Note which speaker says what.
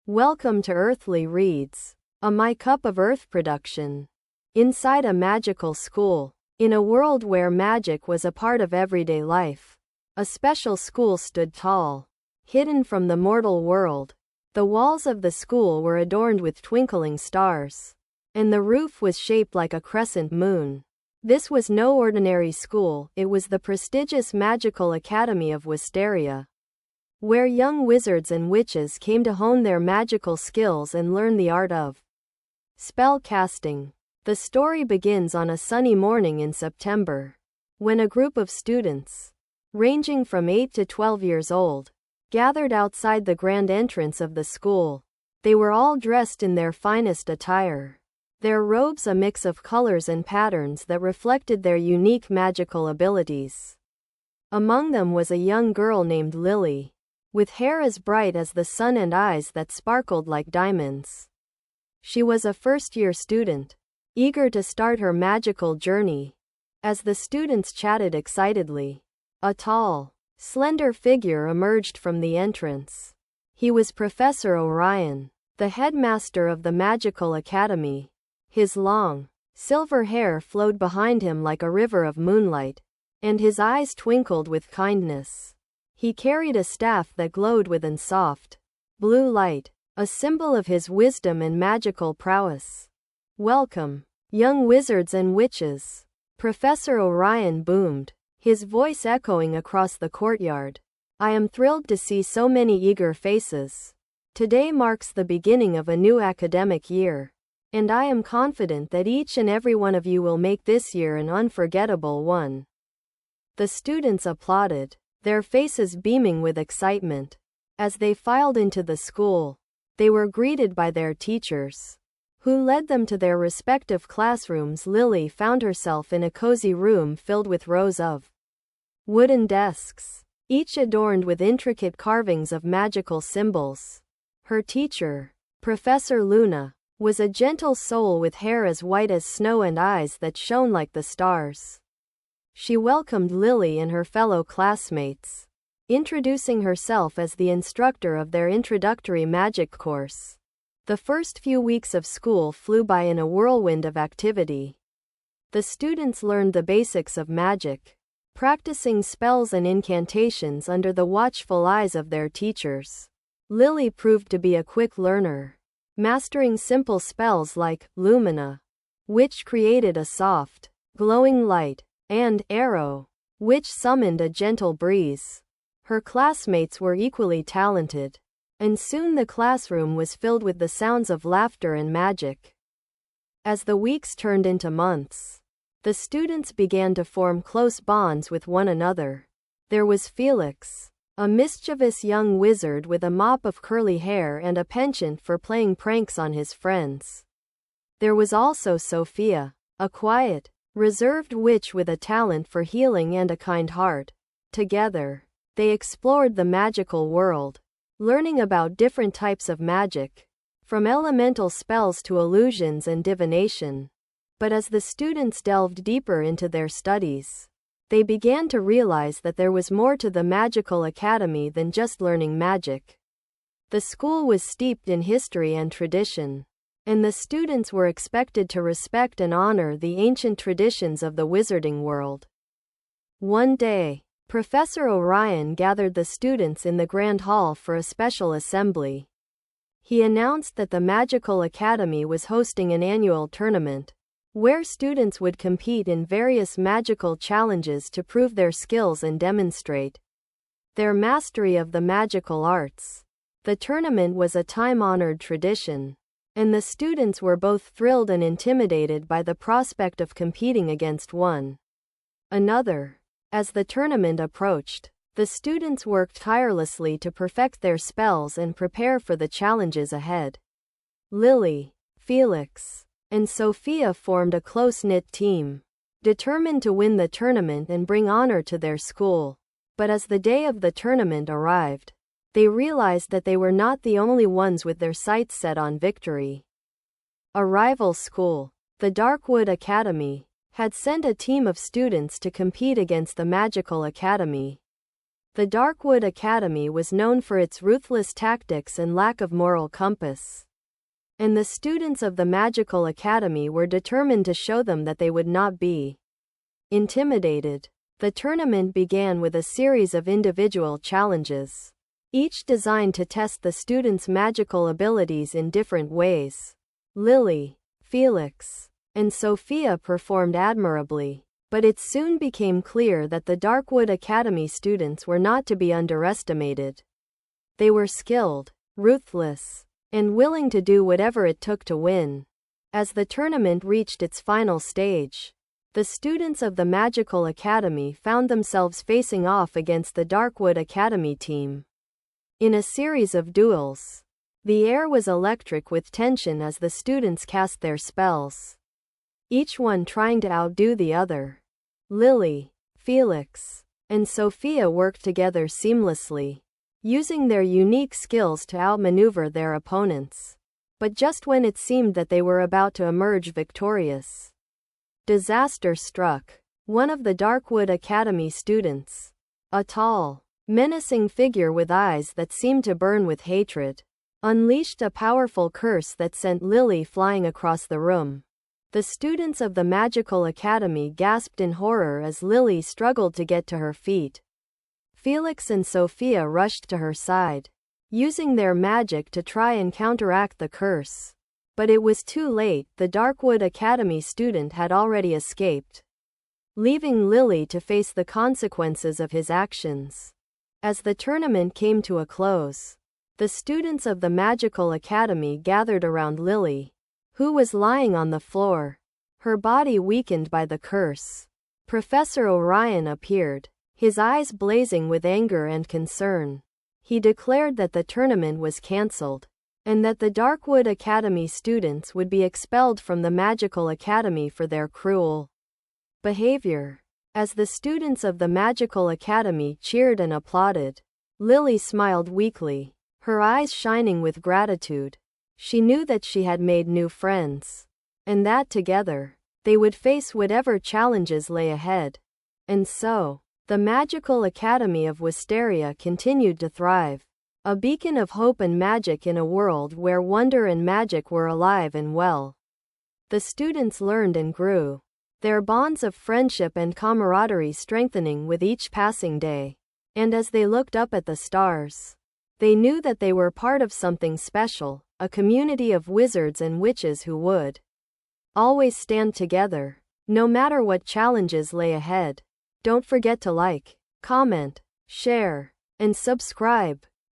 Speaker 1: Welcome to Earthly Reads, a My Cup of Earth production. Inside a magical school, in a world where magic was a part of everyday life, a special school stood tall, hidden from the mortal world. The walls of the school were adorned with twinkling stars, and the roof was shaped like a crescent moon. This was no ordinary school, it was the prestigious Magical Academy of Wisteria, where young wizards and witches came to hone their magical skills and learn the art of spell casting. The story begins on a sunny morning in September, when a group of students, ranging from 8 to 12 years old, gathered outside the grand entrance of the school. They were all dressed in their finest attire, their robes a mix of colors and patterns that reflected their unique magical abilities. Among them was a young girl named Lily, with hair as bright as the sun and eyes that sparkled like diamonds. She was a first-year student, eager to start her magical journey. As the students chatted excitedly, a tall, slender figure emerged from the entrance. He was Professor Orion, the headmaster of the Magical Academy. His long, silver hair flowed behind him like a river of moonlight, and his eyes twinkled with kindness. He carried a staff that glowed with an soft, blue light, a symbol of his wisdom and magical prowess. "Welcome, young wizards and witches," Professor Orion boomed, his voice echoing across the courtyard. "I am thrilled to see so many eager faces. Today marks the beginning of a new academic year, and I am confident that each and every one of you will make this year an unforgettable one." The students applauded, their faces beaming with excitement. As they filed into the school, they were greeted by their teachers, who led them to their respective classrooms. Lily found herself in a cozy room filled with rows of wooden desks, each adorned with intricate carvings of magical symbols. Her teacher, Professor Luna, was a gentle soul with hair as white as snow and eyes that shone like the stars. She welcomed Lily and her fellow classmates, introducing herself as the instructor of their introductory magic course. The first few weeks of school flew by in a whirlwind of activity. The students learned the basics of magic, practicing spells and incantations under the watchful eyes of their teachers. Lily proved to be a quick learner, mastering simple spells like Lumina, which created a soft, glowing light, and Arrow, which summoned a gentle breeze. Her classmates were equally talented, and soon the classroom was filled with the sounds of laughter and magic. As the weeks turned into months, the students began to form close bonds with one another. There was Felix, a mischievous young wizard with a mop of curly hair and a penchant for playing pranks on his friends. There was also Sophia, a quiet, reserved witch with a talent for healing and a kind heart. Together, they explored the magical world, learning about different types of magic, from elemental spells to illusions and divination. But as the students delved deeper into their studies, they began to realize that there was more to the Magical Academy than just learning magic. The school was steeped in history and tradition, and the students were expected to respect and honor the ancient traditions of the wizarding world. One day, Professor Orion gathered the students in the Grand Hall for a special assembly. He announced that the Magical Academy was hosting an annual tournament, where students would compete in various magical challenges to prove their skills and demonstrate their mastery of the magical arts. The tournament was a time-honored tradition, and the students were both thrilled and intimidated by the prospect of competing against one another. As the tournament approached, the students worked tirelessly to perfect their spells and prepare for the challenges ahead. Lily, Felix, and Sophia formed a close-knit team, determined to win the tournament and bring honor to their school. But as the day of the tournament arrived, they realized that they were not the only ones with their sights set on victory. A rival school, the Darkwood Academy, had sent a team of students to compete against the Magical Academy. The Darkwood Academy was known for its ruthless tactics and lack of moral compass. And the students of the Magical Academy were determined to show them that they would not be intimidated. The tournament began with a series of individual challenges, each designed to test the students' magical abilities in different ways. Lily, Felix, and Sophia performed admirably, but it soon became clear that the Darkwood Academy students were not to be underestimated. They were skilled, ruthless, and willing to do whatever it took to win. As the tournament reached its final stage, the students of the Magical Academy found themselves facing off against the Darkwood Academy team. In a series of duels, the air was electric with tension as the students cast their spells, each one trying to outdo the other. Lily, Felix, and Sophia worked together seamlessly, using their unique skills to outmaneuver their opponents. But just when it seemed that they were about to emerge victorious, disaster struck. One of the Darkwood Academy students, a tall, menacing figure with eyes that seemed to burn with hatred, unleashed a powerful curse that sent Lily flying across the room. The students of the Magical Academy gasped in horror as Lily struggled to get to her feet. Felix and Sophia rushed to her side, using their magic to try and counteract the curse. But it was too late. The Darkwood Academy student had already escaped, leaving Lily to face the consequences of his actions. As the tournament came to a close, the students of the Magical Academy gathered around Lily, who was lying on the floor, her body weakened by the curse. Professor Orion appeared, his eyes blazing with anger and concern. He declared that the tournament was cancelled, and that the Darkwood Academy students would be expelled from the Magical Academy for their cruel behavior. As the students of the Magical Academy cheered and applauded, Lily smiled weakly, her eyes shining with gratitude. She knew that she had made new friends, and that together, they would face whatever challenges lay ahead. And so, the Magical Academy of Wisteria continued to thrive, a beacon of hope and magic in a world where wonder and magic were alive and well. The students learned and grew, their bonds of friendship and camaraderie strengthening with each passing day. And as they looked up at the stars, they knew that they were part of something special, a community of wizards and witches who would always stand together, no matter what challenges lay ahead. Don't forget to like, comment, share, and subscribe.